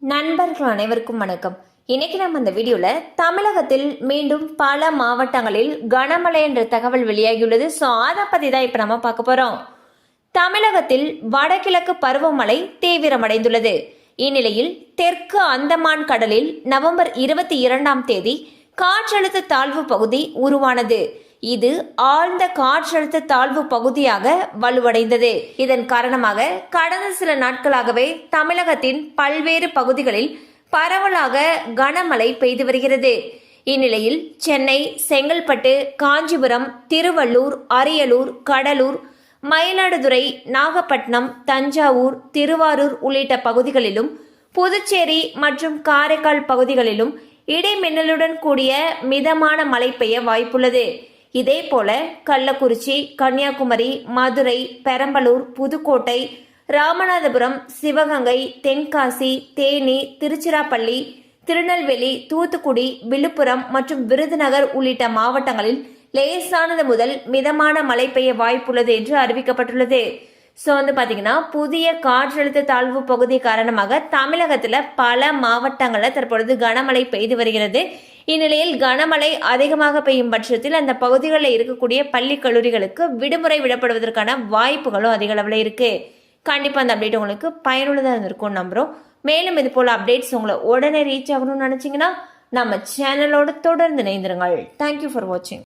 நண்பர்கள் அனைவருக்கும் வணக்கம். இன்னைக்கு நம்ம இந்த வீடியோல தமிழகத்தில் மீண்டும் பல மாவட்டங்களில் கனமழை என்ற தகவல் வெளியாகியுள்ளது. ஸோ அதை பத்தி தான் இப்ப நம்ம பார்க்க போறோம். தமிழகத்தில் வடகிழக்கு பருவமழை தீவிரமடைந்துள்ளது. இந்நிலையில் தெற்கு அந்தமான் கடலில் நவம்பர் 22ஆம் தேதி காற்றழுத்த தாழ்வு பகுதி உருவானது. இது ஆழ்ந்த காற்றழுத்த தாழ்வு பகுதியாக வலுவடைந்தது. இதன் காரணமாக கடந்த சில நாட்களாகவே தமிழகத்தின் பல்வேறு பகுதிகளில் பரவலாக கனமழை பெய்து வருகிறது. இந்நிலையில் சென்னை, செங்கல்பட்டு, காஞ்சிபுரம், திருவள்ளூர், அரியலூர், கடலூர், மயிலாடுதுறை, நாகப்பட்டினம், தஞ்சாவூர், திருவாரூர் உள்ளிட்ட பகுதிகளிலும் புதுச்சேரி மற்றும் காரைக்கால் பகுதிகளிலும் இடிமின்னலுடன் கூடிய மிதமான மழை பெய்ய வாய்ப்புள்ளது. இதேபோல கள்ளக்குறிச்சி, கன்னியாகுமரி, மதுரை, பெரம்பலூர், புதுக்கோட்டை, ராமநாதபுரம், சிவகங்கை, தென்காசி, தேனி, திருச்சிராப்பள்ளி, திருநெல்வேலி, தூத்துக்குடி, விழுப்புரம் மற்றும் விருதுநகர் உள்ளிட்ட மாவட்டங்களில் லேசானது முதல் மிதமான மழை பெய்ய வாய்ப்புள்ளது என்று அறிவிக்கப்பட்டுள்ளது. ஸோ பாத்தீங்கன்னா புதிய காற்றழுத்த தாழ்வு பகுதி காரணமாக தமிழகத்துல பல மாவட்டங்களில் தற்பொழுது கனமழை பெய்து வருகிறது. இந்நிலையில் கனமழை அதிகமாக பெய்யும் பட்சத்தில் அந்த பகுதிகளில் இருக்கக்கூடிய பள்ளி கல்லூரிகளுக்கு விடுமுறை விடப்படுவதற்கான வாய்ப்புகளும் அதிக அளவில் இருக்கு. கண்டிப்பா அந்த அப்டேட் உங்களுக்கு பயனுள்ளதாக இருக்கும் நம்புறோம். மேலும் இது போல அப்டேட்ஸ் உங்களை உடனே ரீச் ஆகணும்னு நினைச்சீங்கன்னா நம்ம சேனலோட தொடர்ந்து இணைந்திருங்கள். தேங்க்யூ ஃபார் வாட்சிங்.